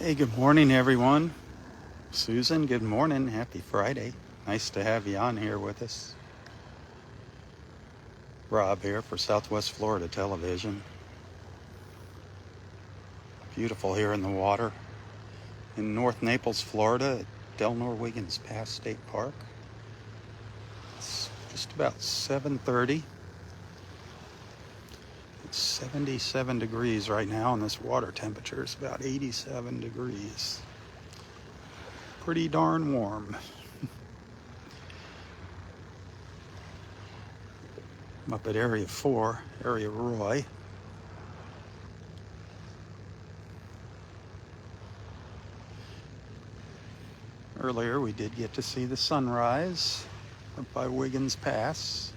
Hey, good morning, everyone. Susan, good morning. Happy Friday. Nice to have you on here with us. Rob here for Southwest Florida Television. Beautiful here in the water in North Naples, Florida at Delnor Wiggins Pass State Park. It's just about 7:30. It's 77 degrees right now, and this water temperature is about 87 degrees. Pretty darn warm. I'm up at Area 4, Area Roy. Earlier we did get to see the sunrise up by Wiggins Pass.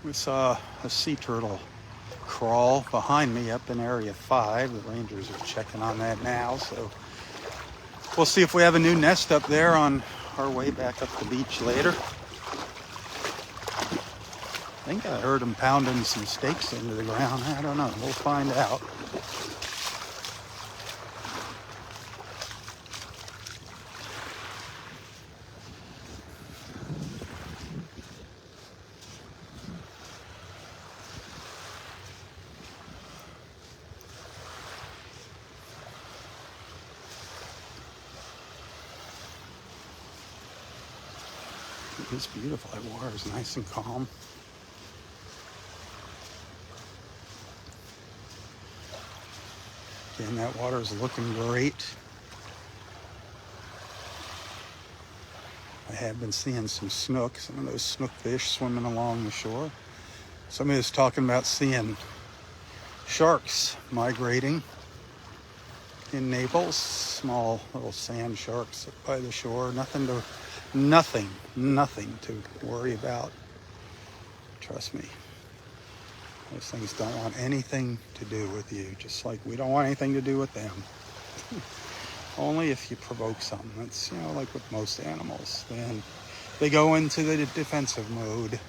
We saw a sea turtle crawl behind me up in Area 5. The rangers are checking on that now, so we'll see if we have a new nest up there on our way back up the beach later. I think I heard them pounding some stakes into the ground. I don't know. We'll find out. It's beautiful. That water is nice and calm. Again, that water is looking great. I have been seeing some snook, some of those snook fish swimming along the shore. Somebody was talking about seeing sharks migrating in Naples, small little sand sharks by the shore. Nothing to worry about. Trust me. Those things don't want anything to do with you, just like we don't want anything to do with them. Only if you provoke something. It's, like with most animals. Then they go into the defensive mode.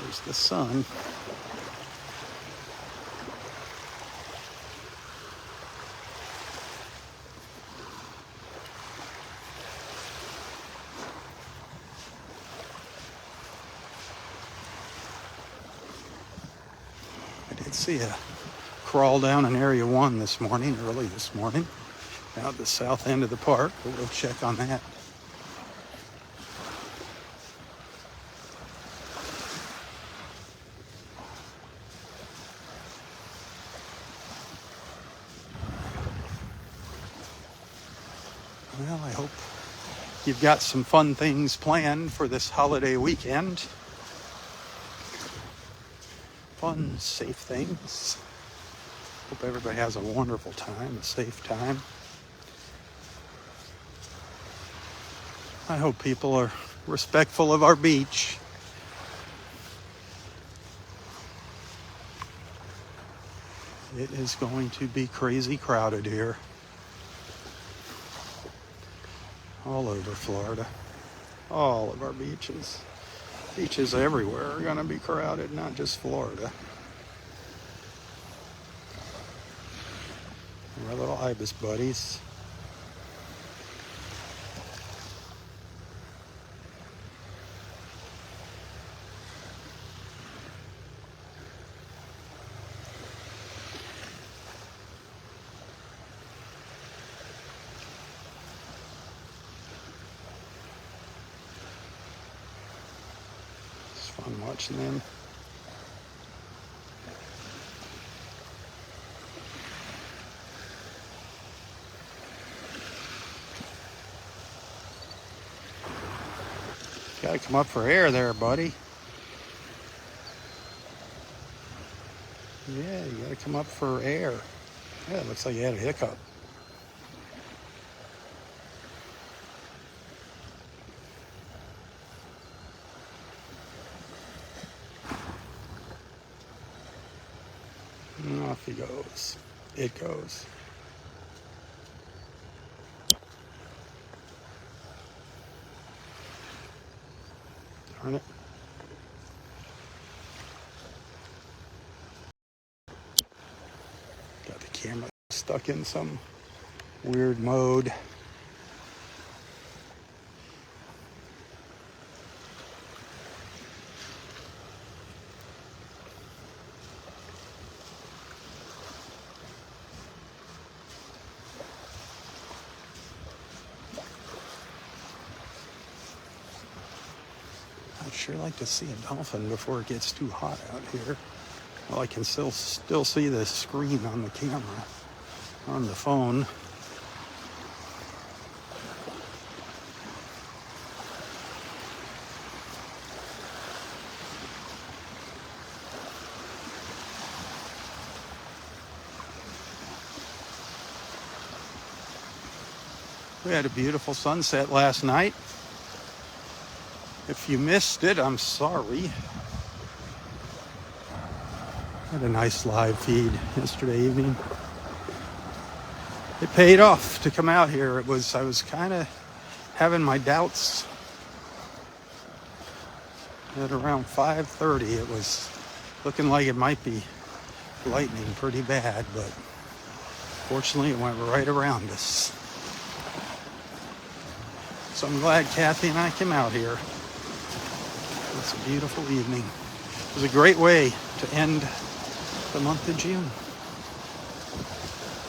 There's the sun. I did see a crawl down in Area 1 early this morning, out at the south end of the park. We'll check on that. Well, I hope you've got some fun things planned for this holiday weekend. Fun, safe things. Hope everybody has a wonderful time, a safe time. I hope people are respectful of our beach. It is going to be crazy crowded here. All over Florida. All of our beaches. Beaches everywhere are going to be crowded, not just Florida. Our little ibis buddies. It's fun watching them. Gotta come up for air there, buddy. Yeah, you gotta come up for air. Yeah, it looks like you had a hiccup. And off he goes. It goes. Darn it. Got the camera stuck in some weird mode. I'd sure like to see a dolphin before it gets too hot out here. Well, I can still see the screen on the camera, on the phone. We had a beautiful sunset last night. If you missed it, I'm sorry. Had a nice live feed yesterday evening. It paid off to come out here. I was kind of having my doubts. At around 5:30, it was looking like it might be lightning pretty bad, but fortunately it went right around us. So I'm glad Kathy and I came out here. It's a beautiful evening. It was a great way to end the month of June.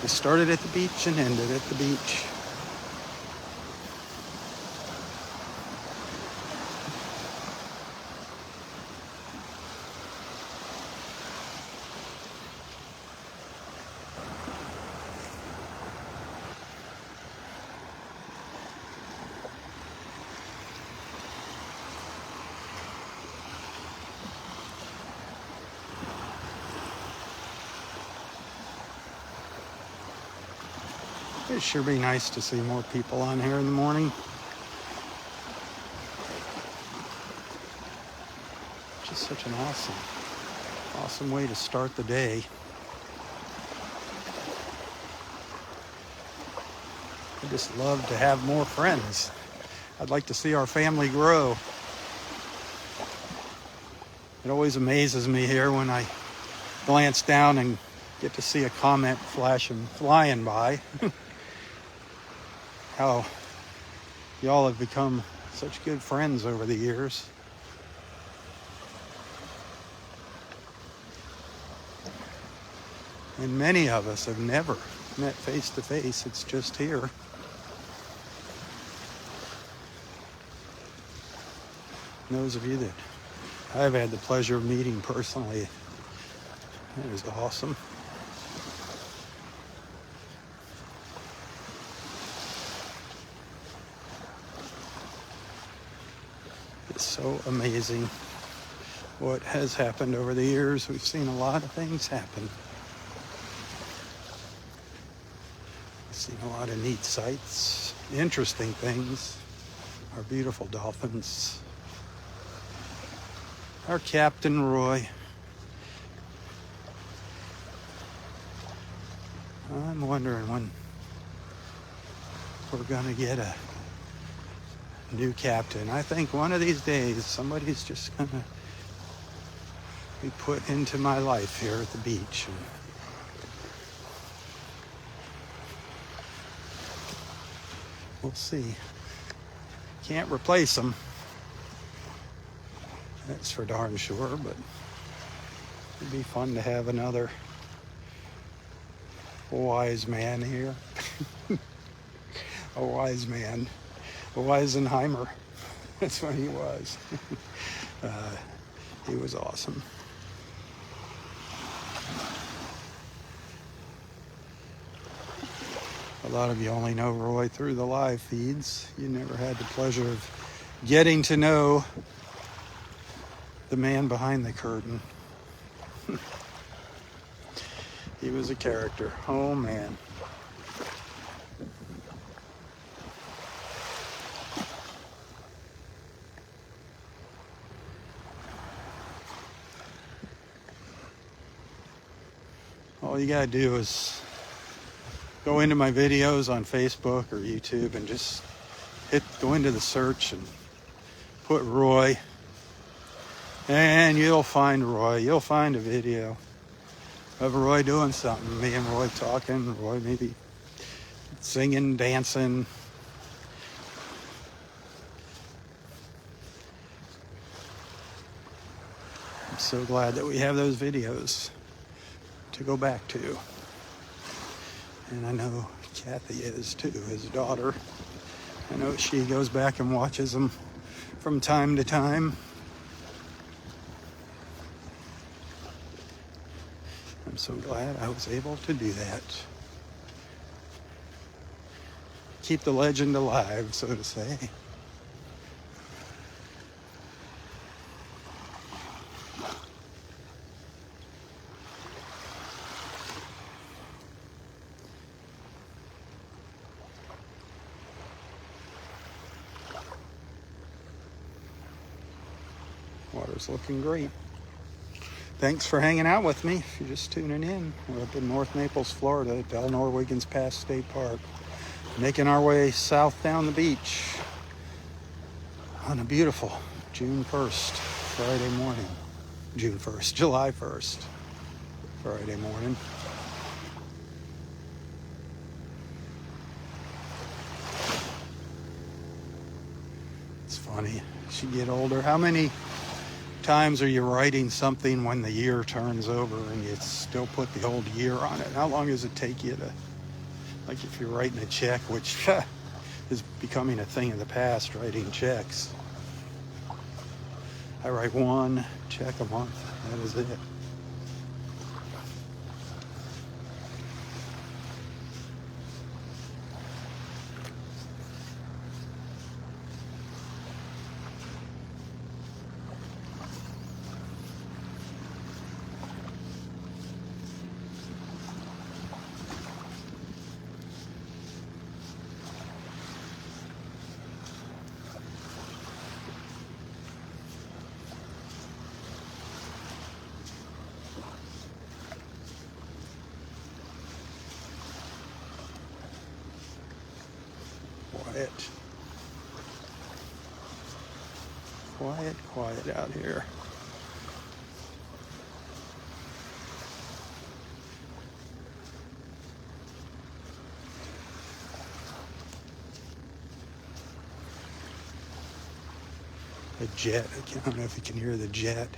We started at the beach and ended at the beach. It'd sure be nice to see more people on here in the morning. Just such an awesome way to start the day. I just love to have more friends. I'd like to see our family grow. It always amazes me here when I glance down and get to see a comment flying by. How y'all have become such good friends over the years. And many of us have never met face to face. It's just here. And those of you that I've had the pleasure of meeting personally, it was awesome. It's so amazing what has happened over the years. We've seen a lot of things happen. We've seen a lot of neat sights, interesting things. Our beautiful dolphins. Our Captain Roy. I'm wondering when we're gonna get a new captain. I think one of these days somebody's just gonna be put into my life here at the beach. And we'll see. Can't replace them. That's for darn sure, but it'd be fun to have another wise man here. A wise man. A Weisenheimer. That's what he was. He was awesome. A lot of you only know Roy through the live feeds. You never had the pleasure of getting to know the man behind the curtain. He was a character. Oh man. All you gotta do is go into my videos on Facebook or YouTube and just go into the search and put Roy, and you'll find Roy. You'll find a video of Roy doing something. Me and Roy talking, Roy maybe singing, dancing. I'm so glad that we have those videos to go back to. And I know Kathy is too, his daughter. I know she goes back and watches them from time to time. I'm so glad I was able to do that. Keep the legend alive, so to say. Water's looking great. Thanks for hanging out with me. If you're just tuning in, we're up in North Naples, Florida at Delnor Wiggins Pass State Park. Making our way south down the beach on a beautiful June 1st, Friday morning. June 1st, July 1st, Friday morning. It's funny, as you get older, how many times are you writing something when the year turns over and you still put the old year on it? How long does it take you to, like if you're writing a check, which is becoming a thing of the past, writing checks. I write one check a month, that is it. Quiet out here. A jet. I don't know if you can hear the jet.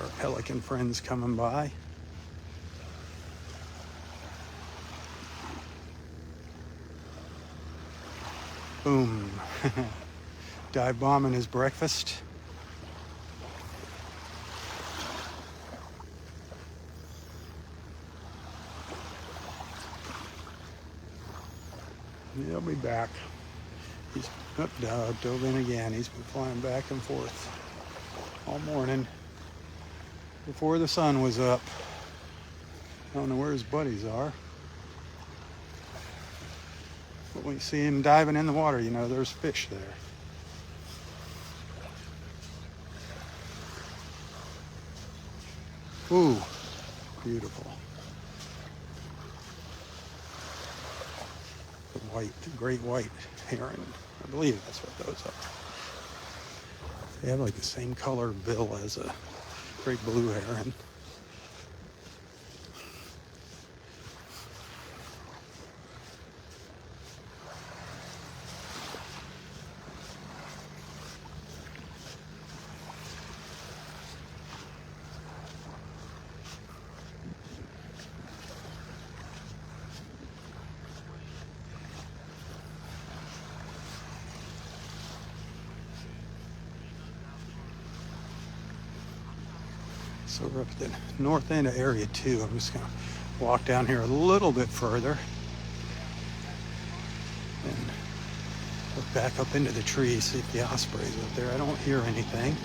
Our pelican friends coming by. Boom. Dive bombing his breakfast. He'll be back. He's dove in again. He's been flying back and forth all morning. Before the sun was up. I don't know where his buddies are. But when you see him diving in the water, you know there's fish there. Ooh, beautiful. The great white heron. I believe that's what those are. They have like the same color bill as a great blue heron. So we're up at the north end of area 2. I'm just going to walk down here a little bit further and look back up into the trees, see if the osprey's up there. I don't hear anything.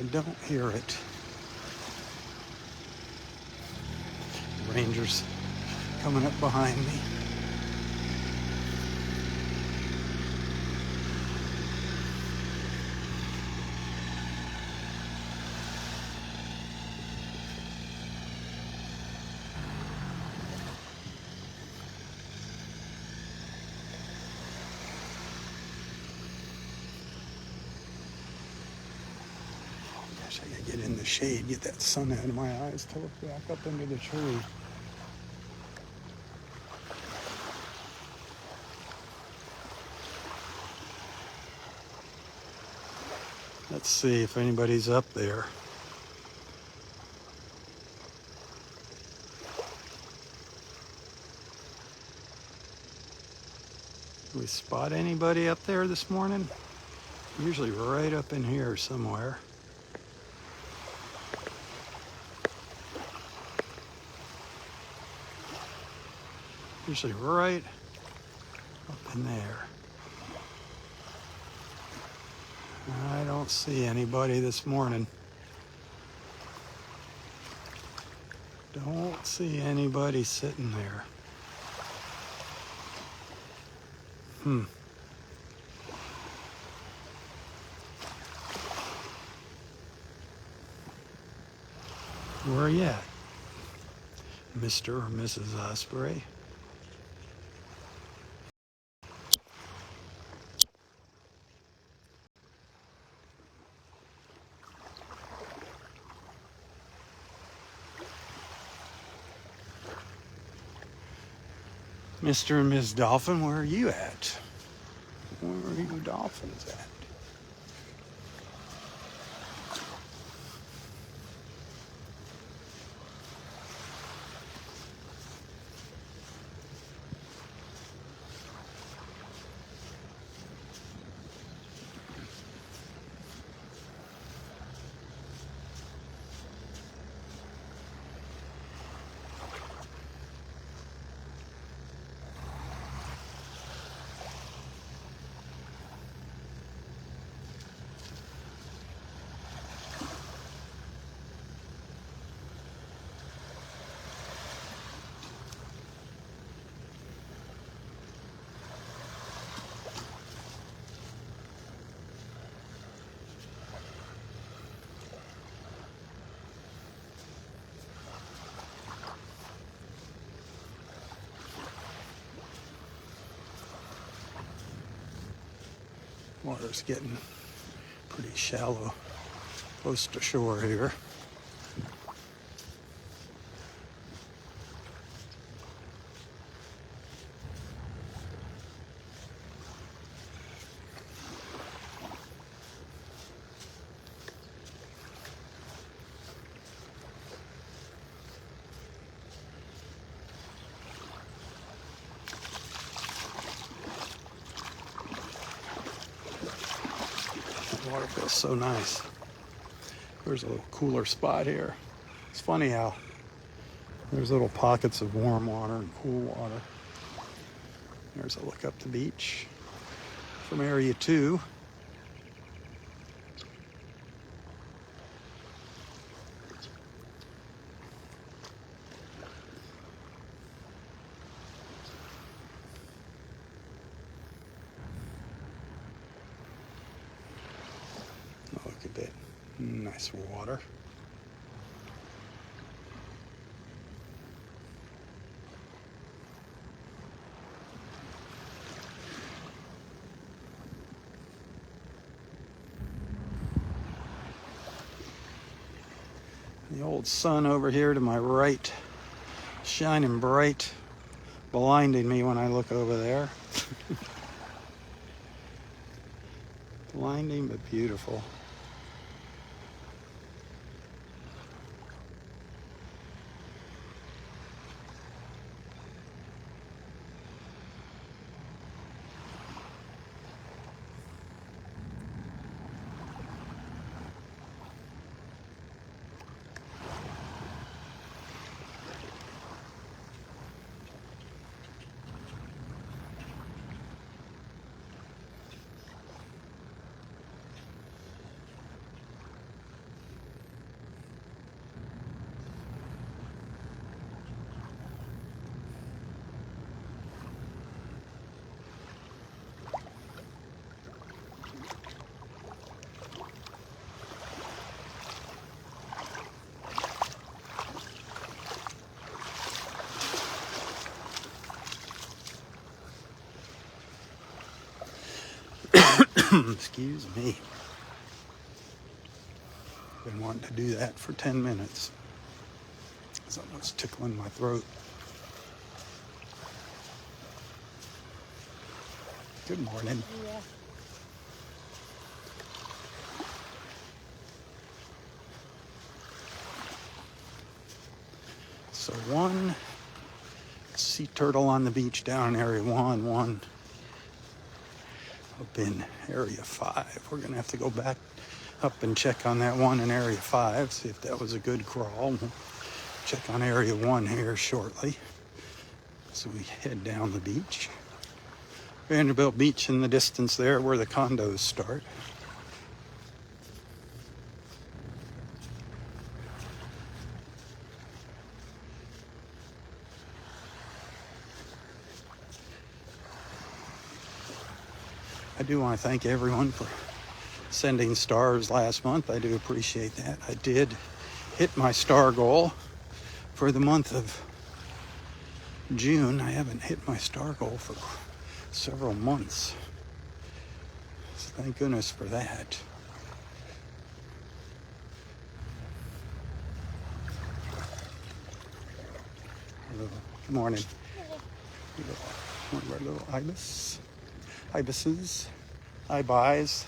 I don't hear it. The ranger's coming up behind me. I gotta get in the shade, get that sun out of my eyes to look back up into the tree. Let's see if anybody's up there. Did we spot anybody up there this morning? Usually right up in here somewhere. Usually right up in there. I don't see anybody this morning. Don't see anybody sitting there. Where are you at, Mr. or Mrs. Osprey? Mr. and Ms. Dolphin, where are you at? Where are you dolphins at? Water's getting pretty shallow, close to shore here. Water feels so nice. There's a little cooler spot here. It's funny how there's little pockets of warm water and cool water. There's a look up the beach from area 2. Look at that nice water. The old sun over here to my right, shining bright, blinding me when I look over there. Blinding but beautiful. Excuse me. Been wanting to do that for 10 minutes. Something's tickling my throat. Good morning. Yeah. So one sea turtle on the beach down in Area 1, one up in Area 5. We're going to have to go back up and check on that one in Area 5, see if that was a good crawl. We'll check on Area 1 here shortly. So we head down the beach. Vanderbilt Beach in the distance there where the condos start. I do want to thank everyone for sending stars last month. I do appreciate that. I did hit my star goal for the month of June. I haven't hit my star goal for several months. So thank goodness for that. Hello. Good morning. One of our little ibises, ibis, ibis.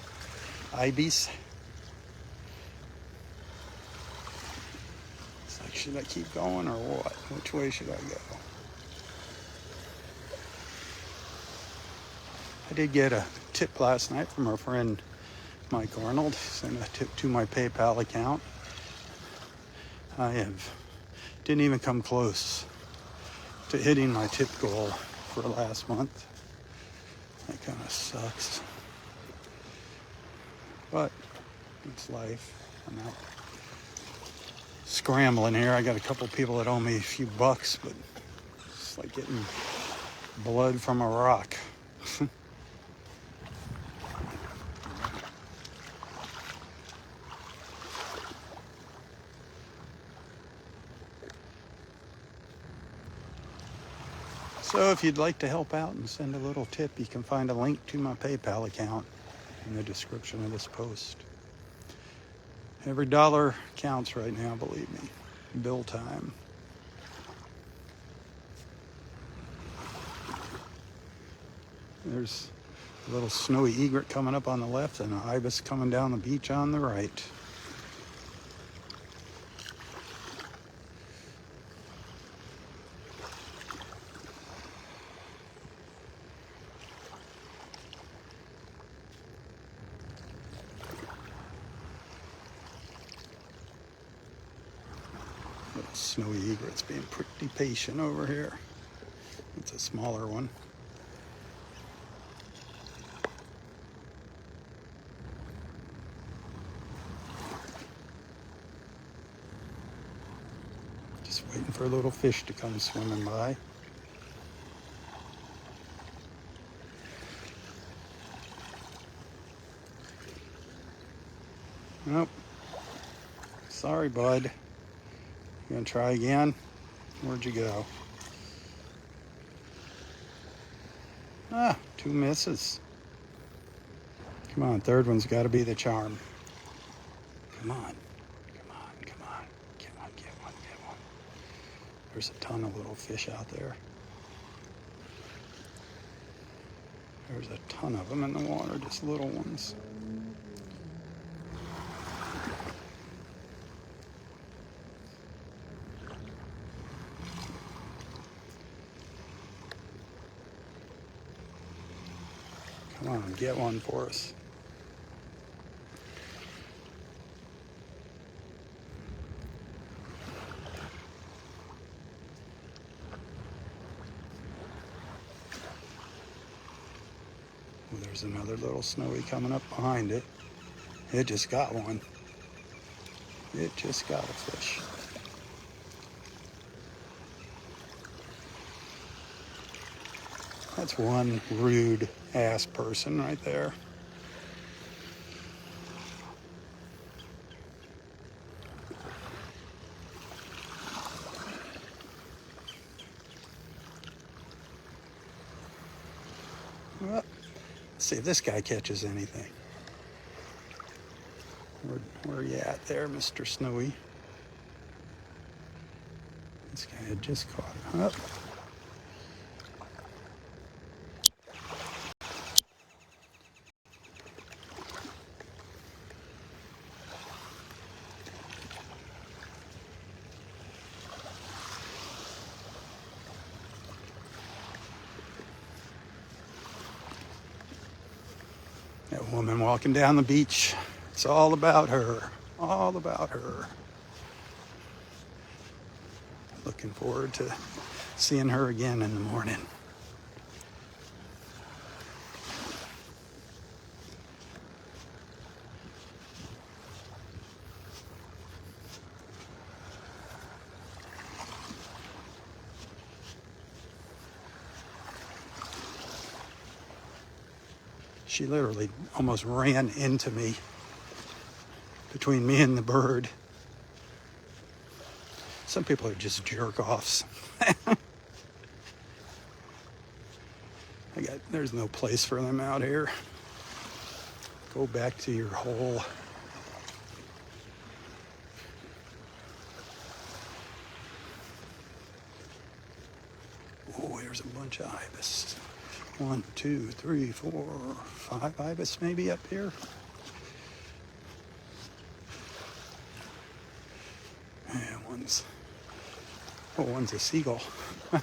It's like, should I keep going or what? Which way should I go? I did get a tip last night from our friend Mike Arnold. Sent a tip to my PayPal account. Didn't even come close to hitting my tip goal for last month. That kind of sucks. But it's life. I'm out scrambling here. I got a couple people that owe me a few bucks, but it's like getting blood from a rock. So if you'd like to help out and send a little tip, you can find a link to my PayPal account in the description of this post. Every dollar counts right now, believe me. Bill time. There's a little snowy egret coming up on the left and an ibis coming down the beach on the right. Little snowy egret's being pretty patient over here. It's a smaller one. Just waiting for a little fish to come swimming by. Nope. Sorry, bud. You gonna try again? Where'd you go? Ah, 2 misses. Come on, third one's got to be the charm. Come on. Come on, come on. Get one, get one, get one. There's a ton of little fish out there. There's a ton of them in the water, just little ones. Come on, get one for us. Well, there's another little snowy coming up behind it. It just got one. It just got a fish. That's one rude ass person right there. Well, Let's see if this guy catches anything. Where are you at there, Mr. Snowy? This guy had just caught it. Oh. That woman walking down the beach. It's all about her. All about her. Looking forward to seeing her again in the morning. She literally almost ran into me, between me and the bird. Some people are just jerk-offs. There's no place for them out here. Go back to your hole. Oh, there's a bunch of ibis. 1, 2, 3, 4, 5 ibis maybe up here. Yeah, one's a seagull. And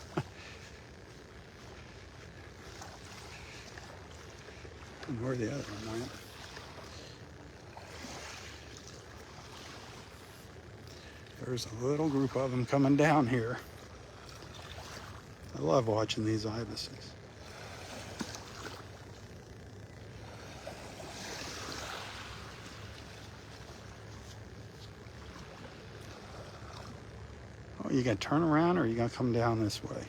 where the other one went. There's a little group of them coming down here. I love watching these ibises. Oh, you gonna turn around or are you gonna come down this way?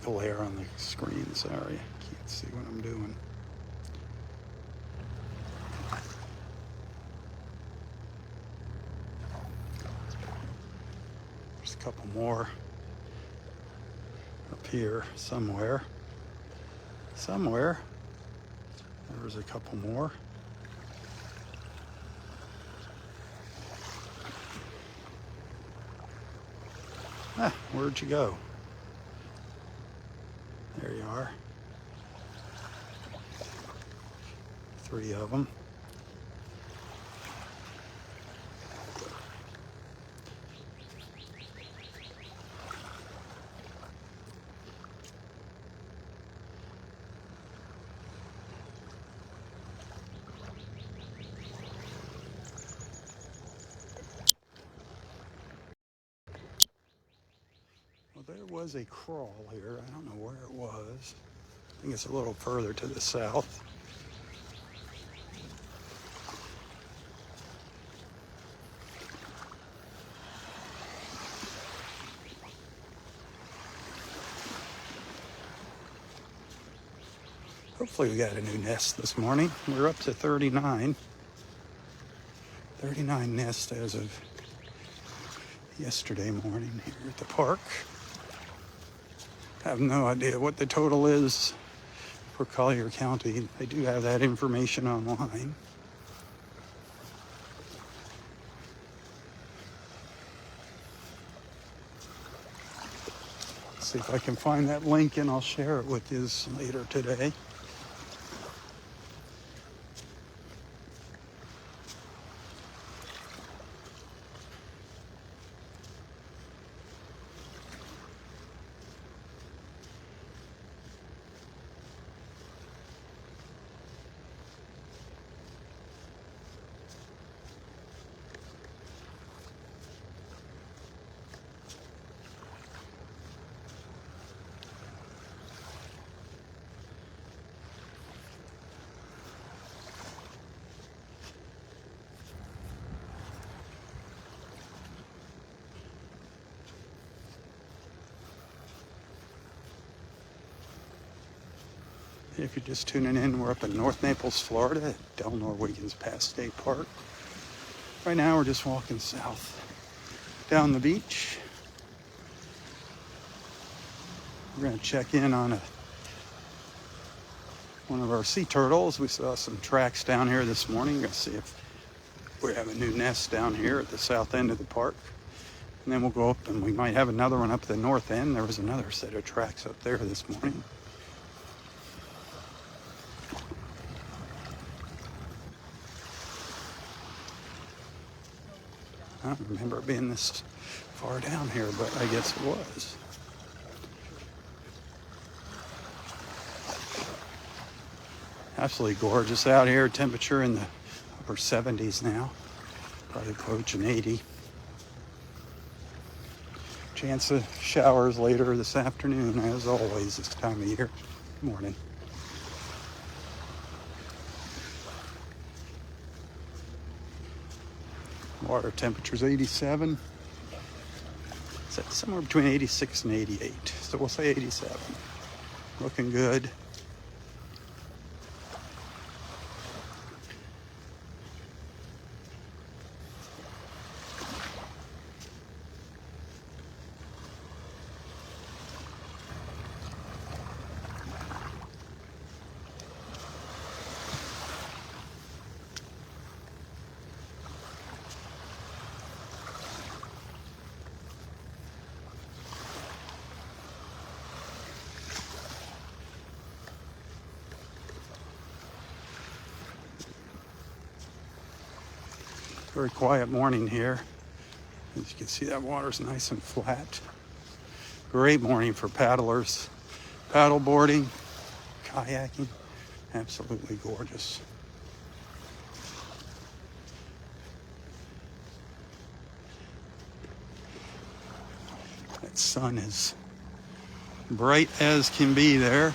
Glare on the screen, sorry. Can't see what I'm doing. There's a couple more up here somewhere. There's a couple more. Where'd you go? There you are. 3 of them. Well, there was a crawl here. I don't know where it was. I think it's a little further to the south. Hopefully we got a new nest this morning. We're up to 39. 39 nests as of yesterday morning here at the park. I have no idea what the total is for Collier County. They do have that information online. Let's see if I can find that link and I'll share it with you later today. If you're just tuning in, we're up in North Naples, Florida at Del Norwegian's Pass State Park. Right now we're just walking south down the beach. We're going to check in on one of our sea turtles. We saw some tracks down here this morning. Going to see if we have a new nest down here at the south end of the park. And then we'll go up and we might have another one up at the north end. There was another set of tracks up there this morning. I don't remember it being this far down here, but I guess it was. Absolutely gorgeous out here. Temperature in the upper 70s now. Probably approaching 80. Chance of showers later this afternoon, as always, this time of year. Good morning. Water temperature's 87. It's at somewhere between 86 and 88. So we'll say 87. Looking good. Very quiet morning here. As you can see, that water's nice and flat. Great morning for paddlers, paddle boarding, kayaking. Absolutely gorgeous. That sun is bright as can be there.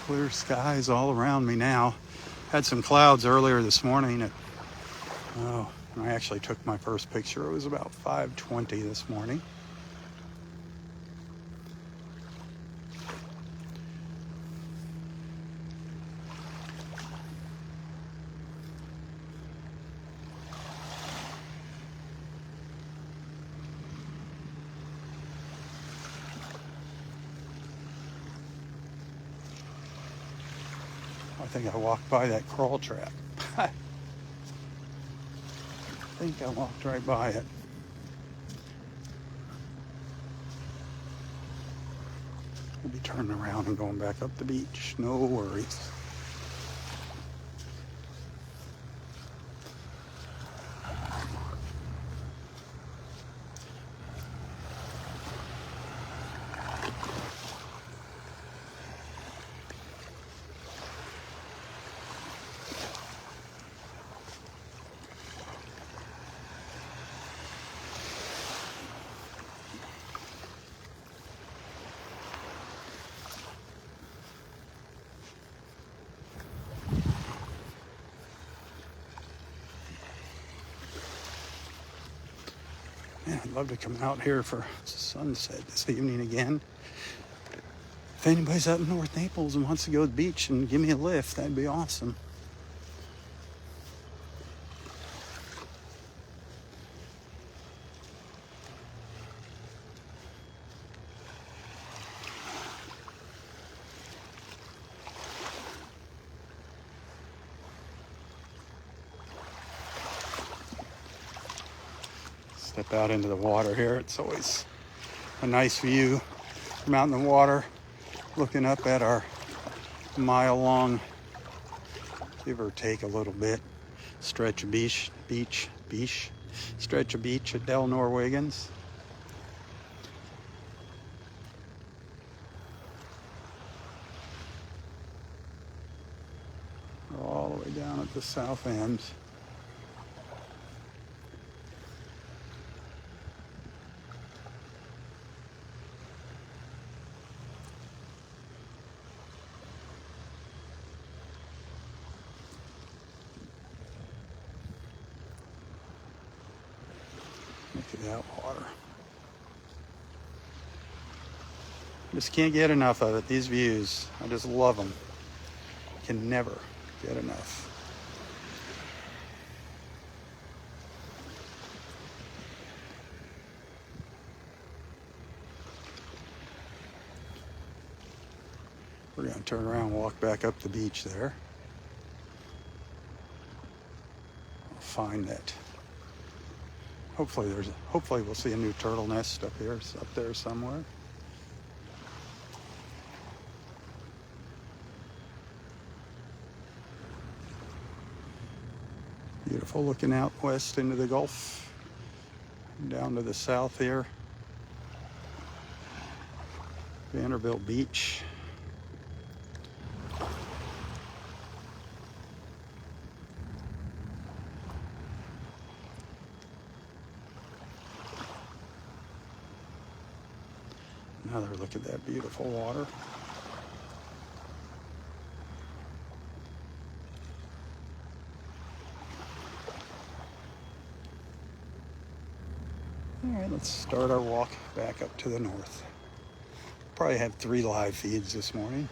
Clear skies all around me now. Had some clouds earlier this morning. I actually took my first picture. It was about 5:20 this morning. I think I walked by that crawl trap. I think I walked right by it. We'll be turning around and going back up the beach. No worries. Man, I'd love to come out here for sunset this evening again. If anybody's up in North Naples and wants to go to the beach and give me a lift, that'd be awesome. Step out into the water here. It's always a nice view from out in the water, looking up at our mile-long, give or take a little bit, stretch of beach, stretch of beach at Del Norwegian's. We're all the way down at the south end. Look at that water. Just can't get enough of it. These views, I just love them. Can never get enough. We're going to turn around and walk back up the beach there. I'll find that. Hopefully we'll see a new turtle nest up there somewhere. Beautiful, looking out west into the Gulf, down to the south here. Vanderbilt Beach. Another look at that beautiful water. All right, let's start our walk back up to the north. Probably had 3 live feeds this morning.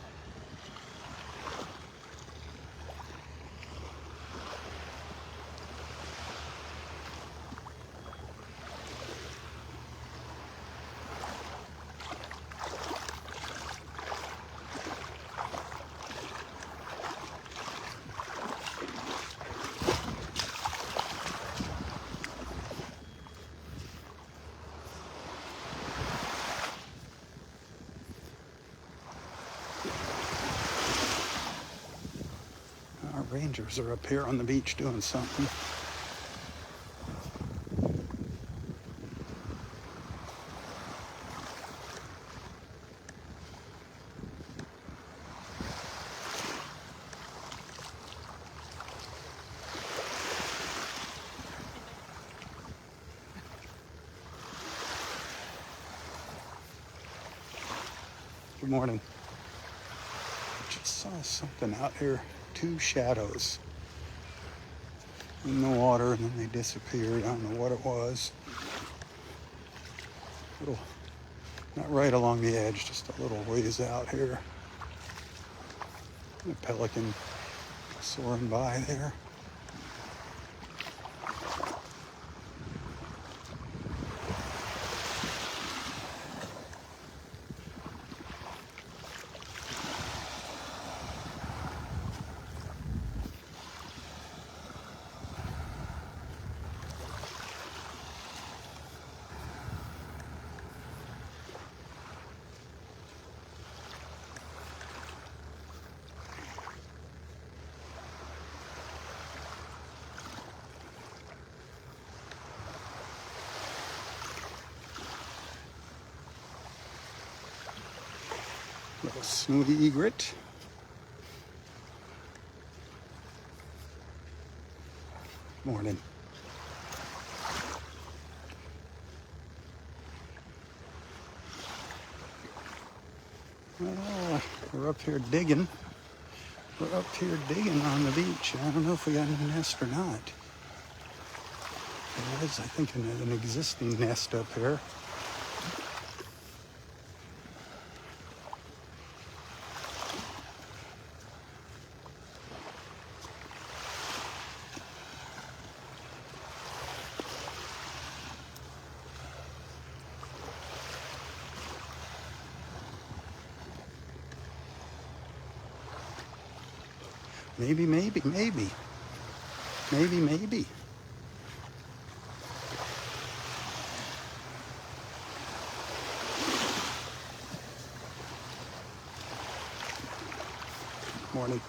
Our rangers are up here on the beach doing something. Good morning. Just saw something out here. 2 shadows in the water, and then they disappeared. I don't know what it was. Not right along the edge, just a little ways out here. A pelican soaring by there. Little snooty egret. Morning. Well, we're up here digging. We're up here digging on the beach. I don't know if we got any nest or not. There is, I think, an existing nest up here. Maybe. Morning.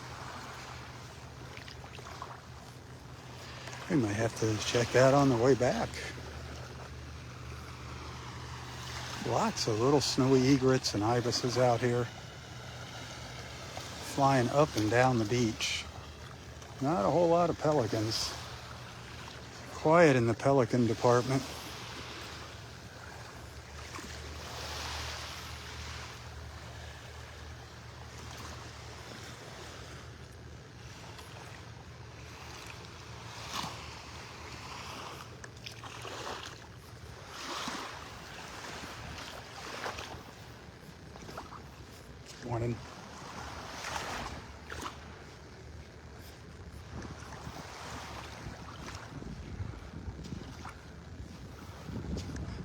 We might have to check that on the way back. Lots of little snowy egrets and ibises out here, flying up and down the beach. Not a whole lot of pelicans. Quiet in the pelican department. morning.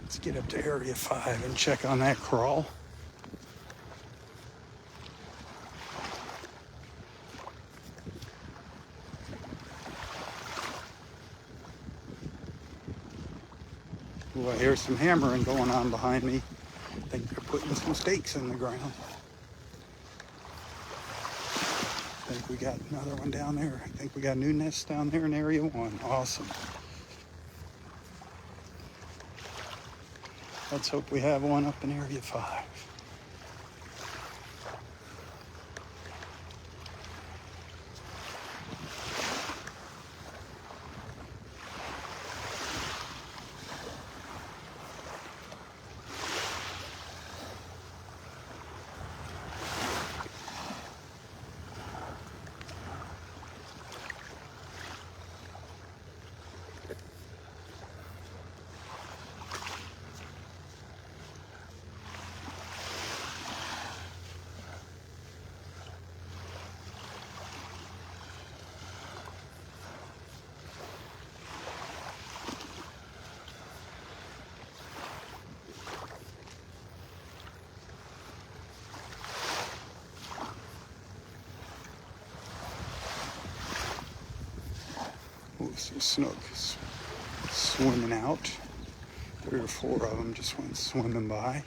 Let's get up to Area 5 and check on that crawl. Ooh, I hear some hammering going on behind me. I think they're putting some stakes in the ground. I think we got another one down there. I think we got a new nest down there in Area 1. Awesome. Let's hope we have one up in Area 5. Ooh, some snooks swimming out. 3 or 4 of them just went swimming by.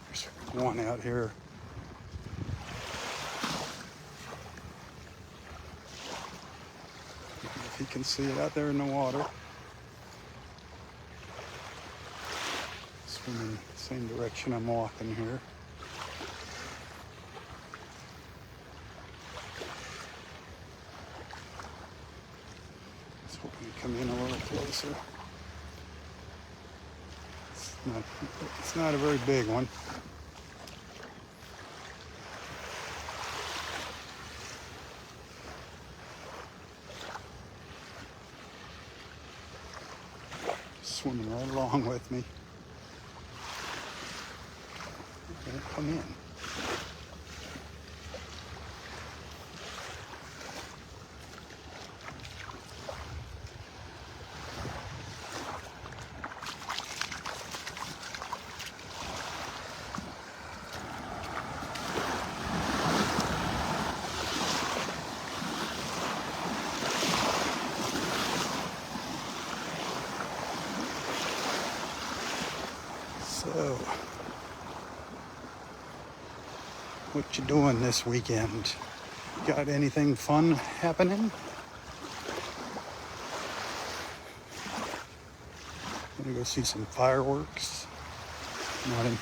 There's one out here. If you can see it out there in the water. Swimming the same direction I'm walking here. Let's hope we come in a little closer. It's not a very big one. Swimming right along with me. It won't come in. So, what you doing this weekend? Got anything fun happening? Gonna go see some fireworks. Not in.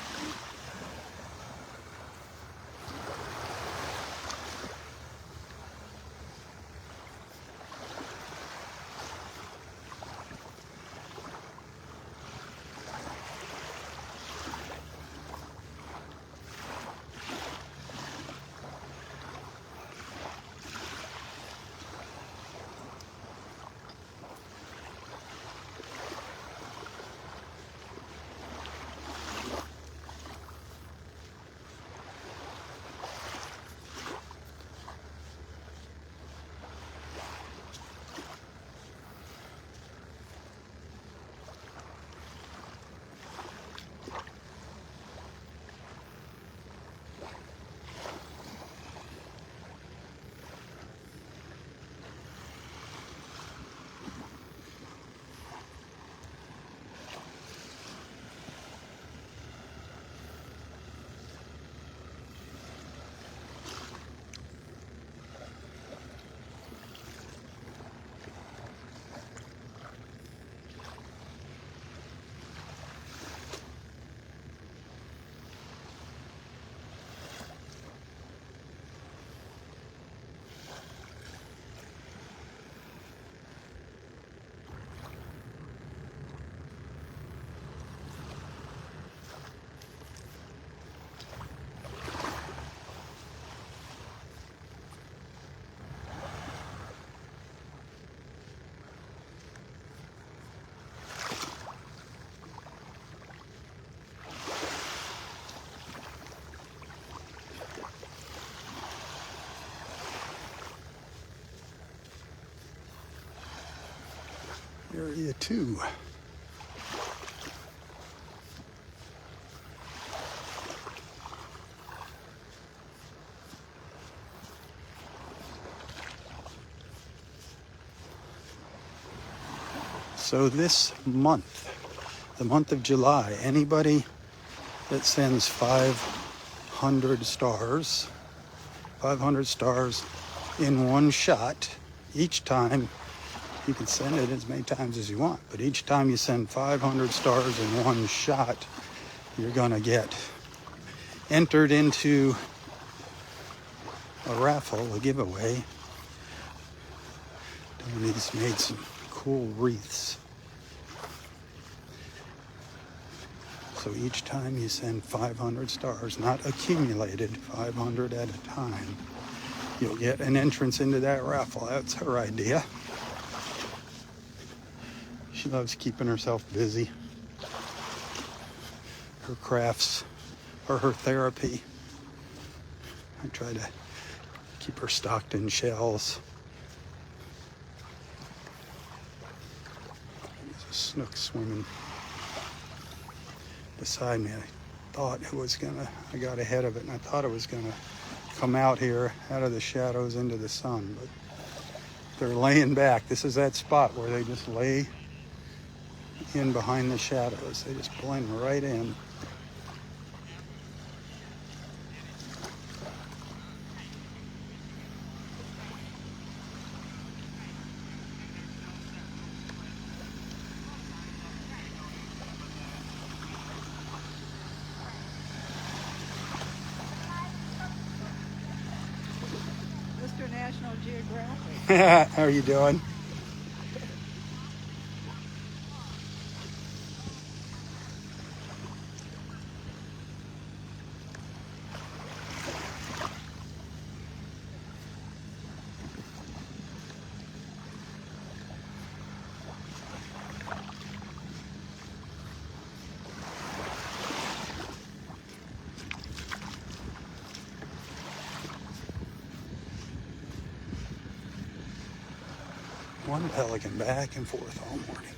Area 2. So this month, the month of July, anybody that sends 500 stars in one shot, each time, you can send it as many times as you want, but each time you send 500 stars in one shot, you're gonna get entered into a raffle, a giveaway. Tony's made some cool wreaths. So each time you send 500 stars, not accumulated, 500 at a time, you'll get an entrance into that raffle. That's her idea. She loves keeping herself busy. Her crafts are her therapy. I try to keep her stocked in shells. There's a snook swimming beside me. I got ahead of it and I thought it was gonna come out here out of the shadows into the sun, but they're laying back. This is that spot where they just lay in behind the shadows. They just blend right in. Mr. National Geographic. How are you doing? One pelican back and forth all morning.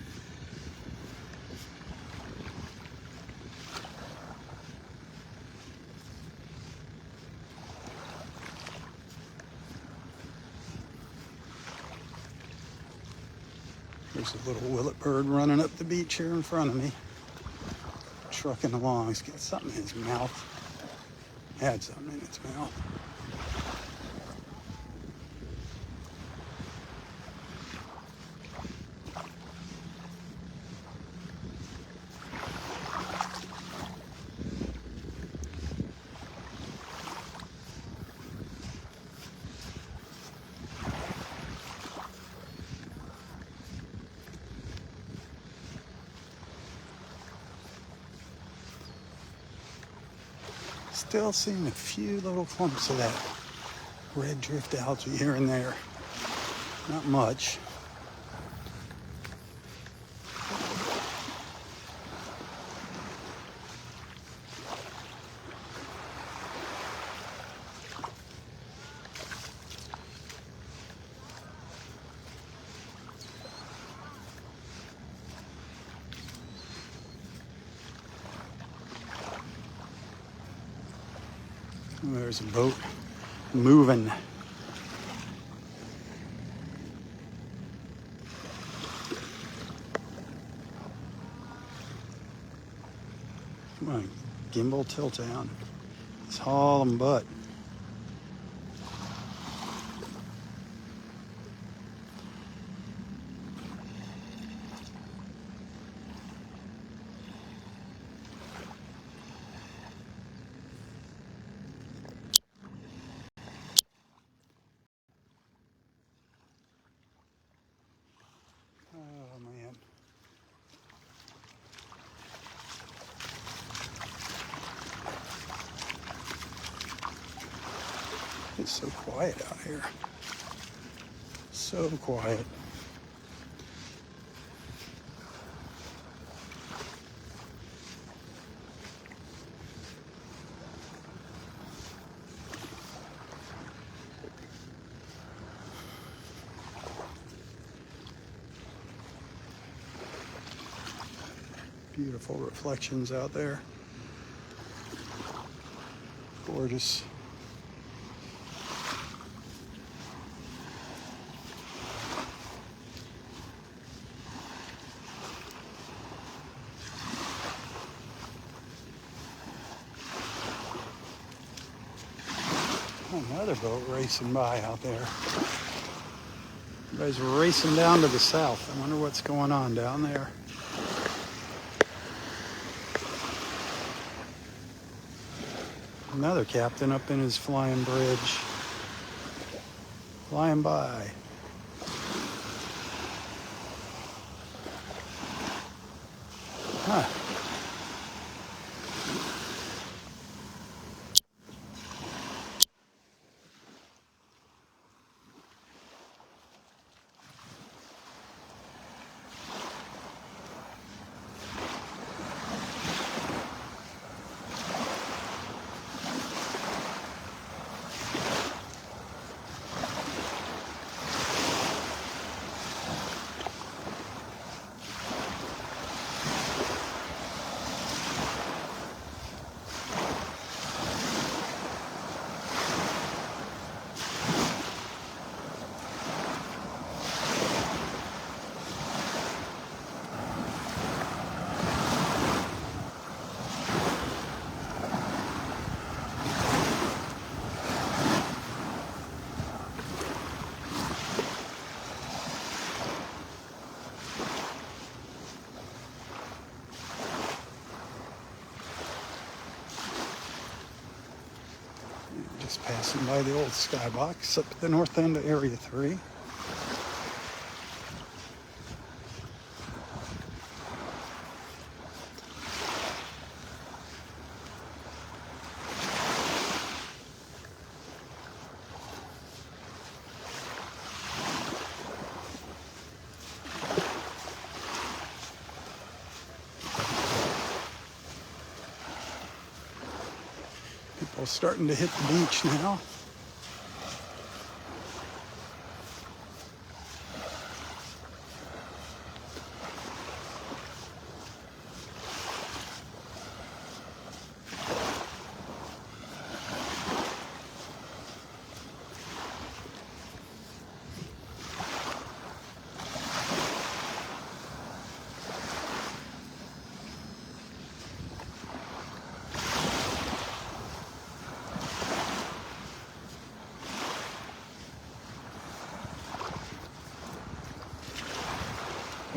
There's a little willet bird running up the beach here in front of me. Trucking along. He's got something in his mouth. Had something in its mouth. Still seeing a few little clumps of that red drift algae here and there. Not much. There's a boat moving. Come on, gimbal tilt down. It's hauling butt. Oh man. It's so quiet out here. So quiet. Beautiful reflections out there. Gorgeous. Another boat racing by out there. You guys are racing down to the south. I wonder what's going on down there. Another captain up in his flying bridge. Flying by. Huh. Just passing by the old skybox up at the north end of Area 3. People starting to hit the beach now.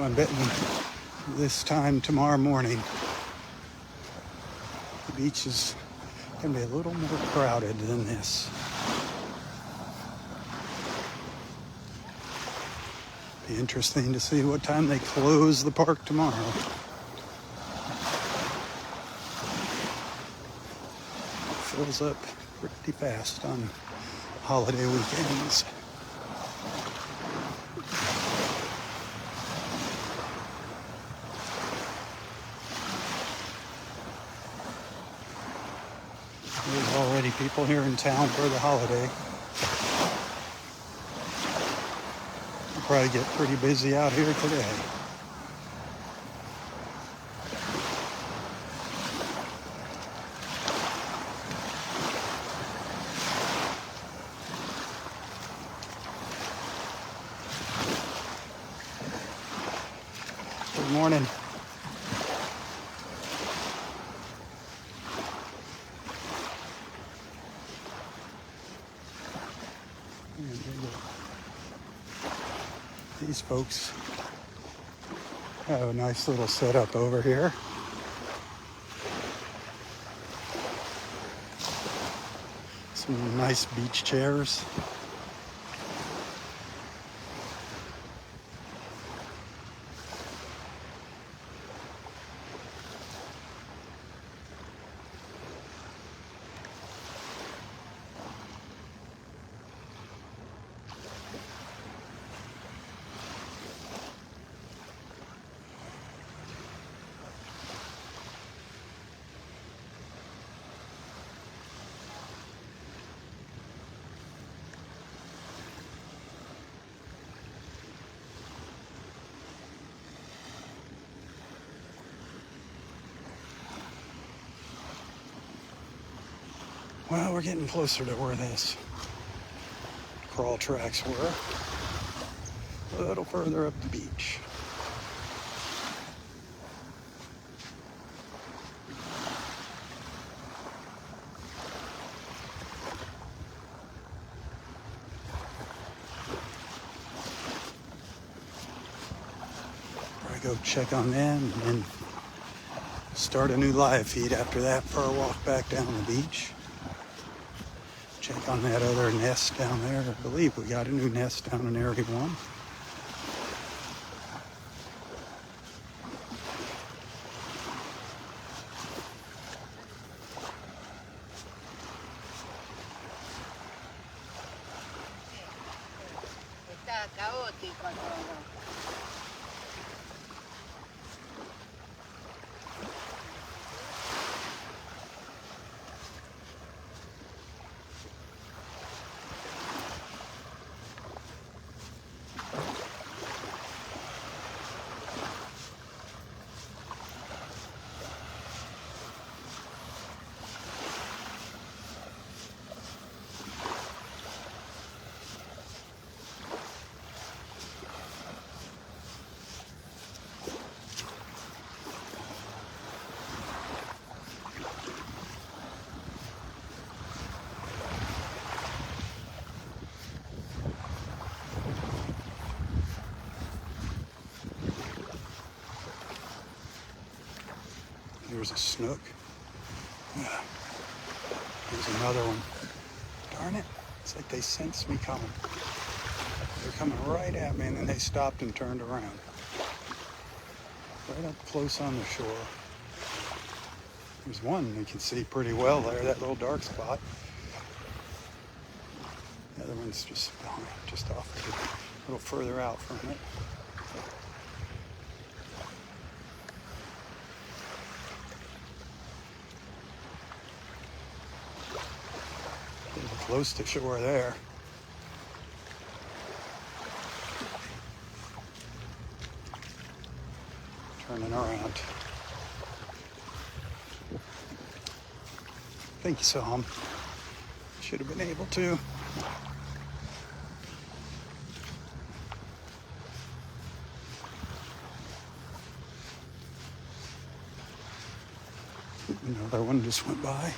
I'm betting this time tomorrow morning, the beach is going to be a little more crowded than this. Be interesting to see what time they close the park tomorrow. Fills up pretty fast on holiday weekends. There's already people here in town for the holiday. We'll probably get pretty busy out here today. Good morning. These folks have a nice little setup over here. Some nice beach chairs. Well, we're getting closer to where this crawl tracks were. A little further up the beach. Go check on them and then start a new live feed after that for our walk back down the beach. Check on that other nest down there. I believe we got a new nest down in Area 1. Está caótico todo. There's a snook. There's another one. Darn it. It's like they sense me coming. They're coming right at me, and then they stopped and turned around. Right up close on the shore. There's one you can see pretty well there, that little dark spot. The other one's just behind, just off a little further out from it. Close to shore there. Turning around. I think you saw him. Should have been able to. Another one just went by.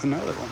Another one.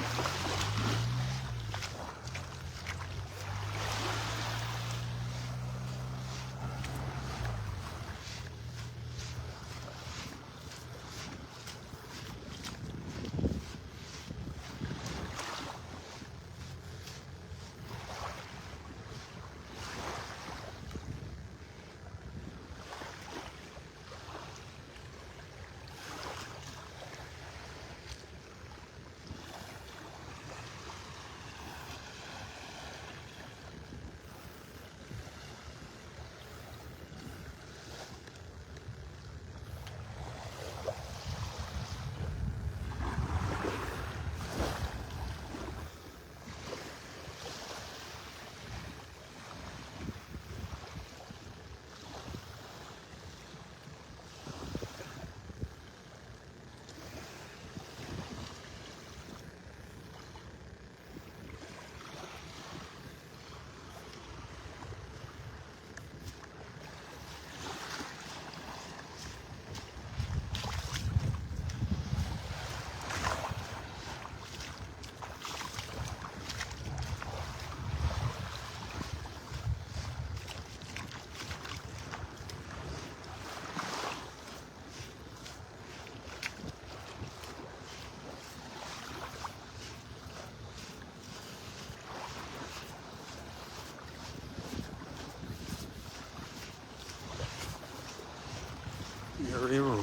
Very Roy.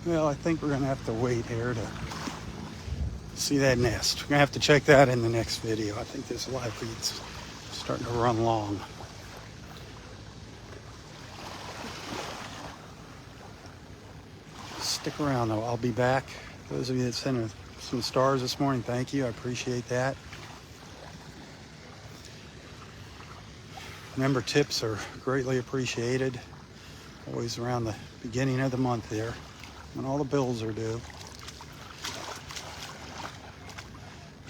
Well, I think we're going to have to wait here to see that nest. We're going to have to check that in the next video. I think this live feed's starting to run long. Stick around though, I'll be back. Those of you that sent some stars this morning, thank you, I appreciate that. Remember, tips are greatly appreciated. Always around the beginning of the month there, when all the bills are due.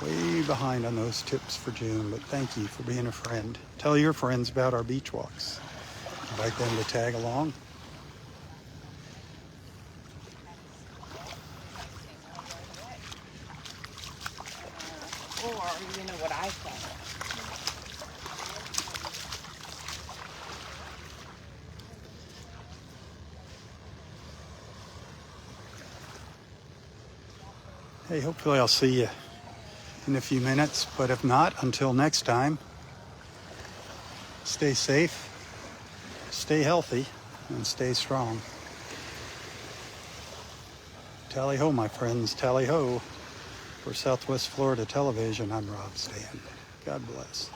Way behind on those tips for June, but thank you for being a friend. Tell your friends about our beach walks. Invite them to tag along. Or, you know what I say. Hey, hopefully I'll see you in a few minutes, but if not, until next time, stay safe, stay healthy, and stay strong. Tally ho, my friends, tally ho. For Southwest Florida Television, I'm Robb Stan. God bless.